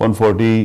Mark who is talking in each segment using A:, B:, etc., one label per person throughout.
A: 140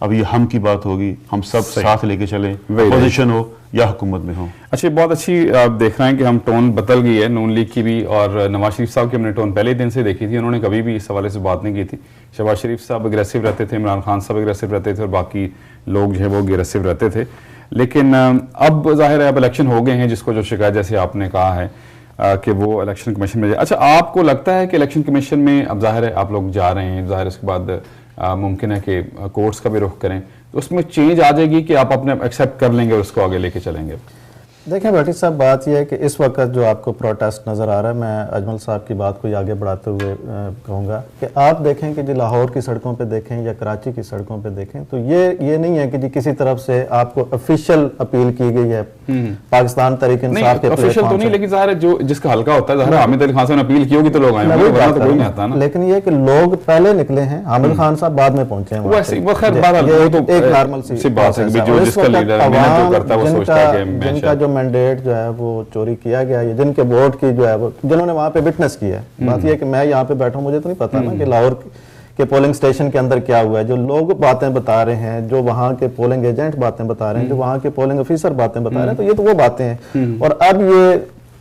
A: اب یہ ہم کی بات ہوگی, ہم سب ساتھ لے کے چلیں, اپوزیشن ہو یا حکومت میں ہو.
B: اچھا, بہت اچھی آپ دیکھ رہے ہیں کہ ہم ٹون بدل گئی ہے نون لیگ کی بھی, اور نواز شریف صاحب کی ہم نے ٹون پہلے دن سے دیکھی تھی, انہوں نے کبھی بھی اس حوالے سے بات نہیں کی تھی. شہباز شریف صاحب اگریسو رہتے تھے, عمران خان صاحب اگریسو رہتے تھے, اور باقی لوگ جو ہے وہ اگریسو رہتے تھے. لیکن اب ظاہر ہے اب الیکشن ہو گئے ہیں, جس کو جو شکایت جیسے آپ نے کہا ہے کہ وہ الیکشن کمیشن میں جائے. اچھا, آپ کو لگتا ہے کہ الیکشن کمیشن میں اب ظاہر ہے آپ لوگ جا رہے ہیں, ظاہر اس کے بعد ممکن ہے کہ کورٹس کا بھی رخ کریں, تو اس میں چینج آ جائے گی کہ آپ اپنے ایکسیپٹ کر لیں گے اور اس کو آگے لے کے چلیں گے؟
C: دیکھیں بھٹی صاحب, بات یہ ہے کہ اس وقت جو آپ کو پروٹیسٹ نظر آ رہا ہے, میں اجمل صاحب کی بات کو آگے بڑھاتے ہوئے کہوں گا کہ آپ دیکھیں کہ جی لاہور کی سڑکوں پہ دیکھیں یا کراچی کی سڑکوں پہ دیکھیں, تو یہ نہیں ہے کہ جی کسی طرف سے آپ کو افیشل اپیل کی گئی ہے پاکستان تحریک انصاف کے
B: افیشل تو نہیں, لیکن ظاہر ہے جو جس کا ہلکا ہوتا ہے, ظاہر حامد علی خان صاحب نے اپیل کی ہوگی تو لوگ آئے ہوں گے, ورنہ تو کوئی نہیں آتا نا.
C: لیکن یہ کہ لوگ پہلے نکلے ہیں, حامد خان صاحب بعد میں پہنچے ہیں,
B: وہ خیر
C: ایک نارمل سی بات ہے.
B: جس کا لیڈر محنت جو کرتا ہے وہ سوچتا ہے کہ میں
C: جن کا جو مینڈیٹ جو ہے وہ چوری کیا گیا ہے, جن کے ووٹ کی جو ہے وہ جنہوں نے وہاں پہ وٹنس کیا ہے, بات یہ ہے کہ میں یہاں پہ بیٹھا ہوں, مجھے تو نہیں پتا نا کہ لاہور کے پولنگ سٹیشن کے اندر کیا ہوا ہے. جو لوگ باتیں بتا رہے ہیں, جو وہاں کے پولنگ ایجنٹ باتیں بتا رہے ہیں, جو وہاں کے پولنگ افیسر باتیں بتا رہے ہیں, تو یہ تو وہ باتیں ہیں. اور اب یہ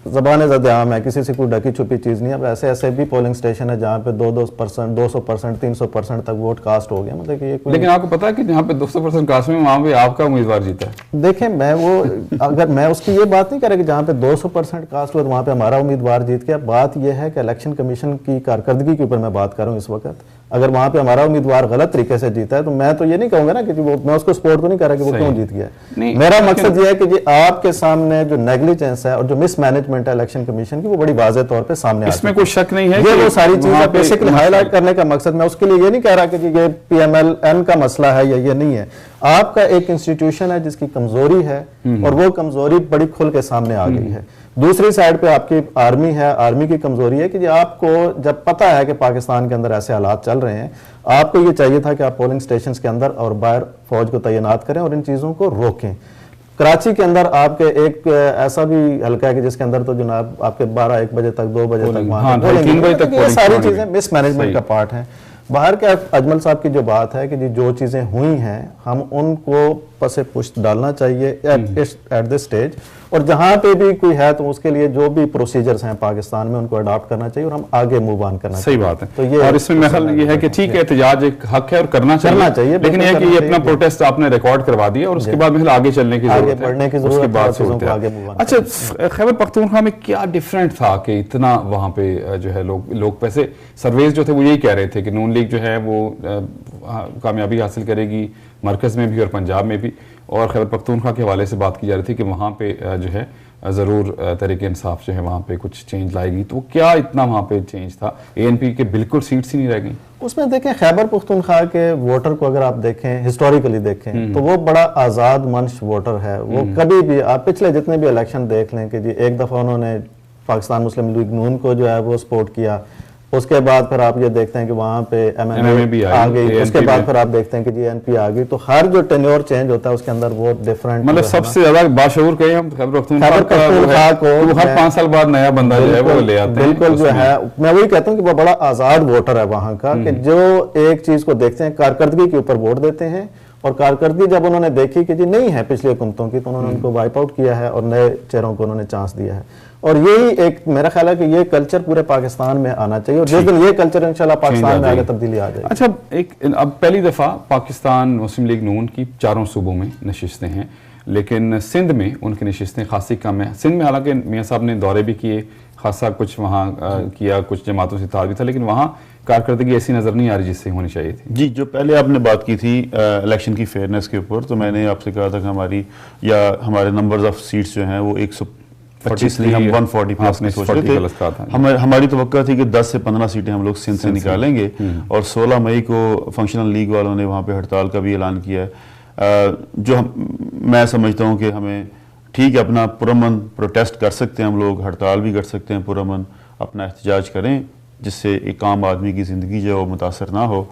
C: زبان زد عام ہے, کسی سے کوئی ڈھکی چھپی چیز نہیں ہے. اب ایسے بھی پولنگ سٹیشن ہے جہاں پہ 200%, 200%, 300% تک ووٹ کاسٹ ہو گیا. مطلب کہ یہ
B: لیکن آپ کو پتا ہے کہ جہاں پہ 200% کاسٹ میں وہاں پہ آپ کا امیدوار جیتا ہے.
C: دیکھیں اگر میں اس کی یہ بات نہیں کر رہا کہ جہاں پہ 200% کاسٹ ہوا تو وہاں پہ ہمارا امیدوار جیت گیا. بات یہ ہے کہ الیکشن کمیشن کی کارکردگی کے اوپر میں بات کر رہا ہوں اس وقت. اگر وہاں پہ ہمارا امیدوار غلط طریقے سے جیتا ہے تو میں تو یہ نہیں کہوں گا نا کہ میں اس کو سپورٹ تو نہیں کر رہا کہ وہ کیوں جیت گیا. میرا مقصد یہ ہے کہ آپ کے سامنے جو نیگلیجنس ہے اور جو مس مینجمنٹ ہے الیکشن کمیشن کی, وہ بڑی واضح طور پہ سامنے آتی ہے.
B: اس میں کوئی شک نہیں ہے,
C: یہ وہ ساری چیزیں بیسکلی ہائی لائٹ کرنے کا مقصد. میں اس کے لیے یہ نہیں کہہ رہا کہ یہ پی ایم ایل این کا مسئلہ ہے یا یہ نہیں ہے. آپ کا ایک انسٹیٹیوشن ہے جس کی کمزوری ہے, اور وہ کمزوری بڑی کھل کے سامنے آ گئی ہے. دوسری سائڈ پہ آپ کی آرمی ہے, آرمی کی کمزوری ہے کہ آپ کو جب پتہ ہے کہ پاکستان کے اندر ایسے حالات چل رہے ہیں, آپ کو یہ چاہیے تھا کہ آپ پولنگ سٹیشنز کے اندر اور باہر فوج کو تعینات کریں اور ان چیزوں کو روکیں. کراچی کے اندر آپ کے ایک ایسا بھی حلقہ ہے کہ جس کے اندر تو جناب آپ کے 12-1 بجے تک 2 بجے تک وہاں یہ ساری چیزیں مس مینجمنٹ کا پارٹ ہیں. باہر کے اجمل صاحب کی جو بات ہے کہ جو چیزیں ہوئی ہیں ہم ان کو پس پشت ڈالنا چاہیے ایٹ دس سٹیج, اور جہاں پہ بھی کوئی ہے تو اس کے لیے جو بھی پروسیجرز ہیں پاکستان میں ان کو اڈاپٹ کرنا چاہیے اور ہم آگے موو آن کرنا چاہیے.
B: صحیح بات ہے. تو اور اس میں محل یہ ہے کہ ٹھیک ہے احتجاج ایک حق ہے اور کرنا چاہیے, لیکن یہ ہے کہ یہ اپنا پروٹیسٹ آپ نے ریکارڈ کروا دیا اور اس کے بعد محل آگے چلنے کی ضرورت ہے,
C: بڑھنے کی ضرورت ہے.
B: اچھا, خیبر پختونخوا میں کیا ڈیفرنٹ تھا کہ اتنا وہاں پہ جو ہے لوگ ویسے سرویز جو تھے وہ یہی کہہ رہے تھے کہ نون لیگ جو ہے وہ کامیابی حاصل کرے گی مرکز میں بھی اور پنجاب میں بھی, اور خیبر پختونخوا کے حوالے سے بات کی جا رہی تھی کہ وہاں پہ جو ہے ضرور تحریک انصاف جو ہے وہاں پہ کچھ چینج لائے گی. تو کیا اتنا وہاں پہ چینج تھا؟ اے این پی کے بالکل سیٹس ہی نہیں رہ گئیں
C: اس میں. دیکھیں خیبر پختونخوا کے ووٹر کو اگر آپ دیکھیں, ہسٹوریکلی دیکھیں, تو وہ بڑا آزاد منش ووٹر ہے. وہ کبھی بھی آپ پچھلے جتنے بھی الیکشن دیکھ لیں کہ جی ایک دفعہ انہوں نے پاکستان مسلم لیگ نون کو جو ہے وہ سپورٹ کیا, اس کے بعد پھر آپ یہ دیکھتے ہیں کہ وہاں پہ ایم اے بھی آ گئی, اس کے بعد پھر آپ دیکھتے ہیں کہ جی این پی آ گئی. تو ہر جو ٹینیور چینج ہوتا ہے اس کے اندر وہ ڈیفرنٹ,
B: مطلب سب سے زیادہ باشعور کہیں ہم خیبر پختونخوا کو ہر 5 سال بعد نیا بندہ جو ہے وہ لے آتے ہیں.
C: بالکل جو ہے, میں وہی کہتا ہوں کہ وہ بڑا آزاد ووٹر ہے وہاں کا, کہ جو ایک چیز کو دیکھتے ہیں کارکردگی کے اوپر ووٹ دیتے ہیں, اور کارکردگی جب انہوں نے دیکھی کہ جی نہیں ہے پچھلی حکومتوں کی, تو انہوں نے ان کو وائپ آؤٹ کیا ہے اور نئے چہروں کو انہوں نے چانس دیا ہے. اور یہی ایک میرا خیال ہے کہ یہ کلچر پورے پاکستان میں آنا چاہیے, اور جس دن یہ کلچر انشاءاللہ پاکستان میں آگے تبدیلی آ جائے.
B: اچھا, اب پہلی دفعہ پاکستان مسلم لیگ نون کی 4 صوبوں میں نشستیں ہیں, لیکن سندھ میں ان کی نشستیں خاصی کم ہیں. سندھ میں حالانکہ میاں صاحب نے دورے بھی کیے, خاصا کچھ وہاں کیا, کچھ جماعتوں سے اتحاد بھی تھا, لیکن وہاں کارکردگی ایسی نظر نہیں آ رہی جس سے ہونی چاہیے تھی.
A: جی, جو پہلے آپ نے بات کی تھی الیکشن کی فیئرنیس کے اوپر, تو میں نے آپ سے کہا تھا کہ ہمارے نمبرز آف سیٹس جو ہیں وہ 125 نہیں, ہم 140 پلس میں سوچ رہے تھے. ہماری توقع تھی کہ 10 سے 15 سیٹیں ہم لوگ سندھ سے نکالیں گے, اور 16 مئی کو فنکشنل لیگ والوں نے وہاں پہ ہڑتال کا بھی اعلان کیا ہے. جو میں سمجھتا ہوں کہ ہمیں ٹھیک ہے اپنا پرامن پروٹیسٹ کر سکتے ہیں, ہم لوگ ہڑتال بھی کر سکتے ہیں, پرامن اپنا احتجاج کریں, جس سے ایک عام آدمی کی زندگی جو ہے وہ متاثر نہ ہو.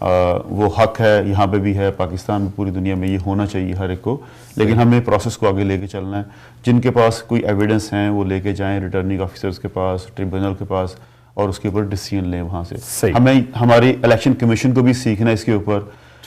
A: وہ حق ہے, یہاں پہ بھی ہے, پاکستان میں, پوری دنیا میں یہ ہونا چاہیے ہر ایک کو, لیکن ہمیں پروسیس کو آگے لے کے چلنا ہے. جن کے پاس کوئی ایویڈنس ہیں وہ لے کے جائیں ریٹرننگ آفیسرز کے پاس, ٹریبونل کے پاس, اور اس کے اوپر ڈیسیژن لیں وہاں سے. ہمیں ہماری الیکشن کمیشن کو بھی سیکھنا ہے اس کے اوپر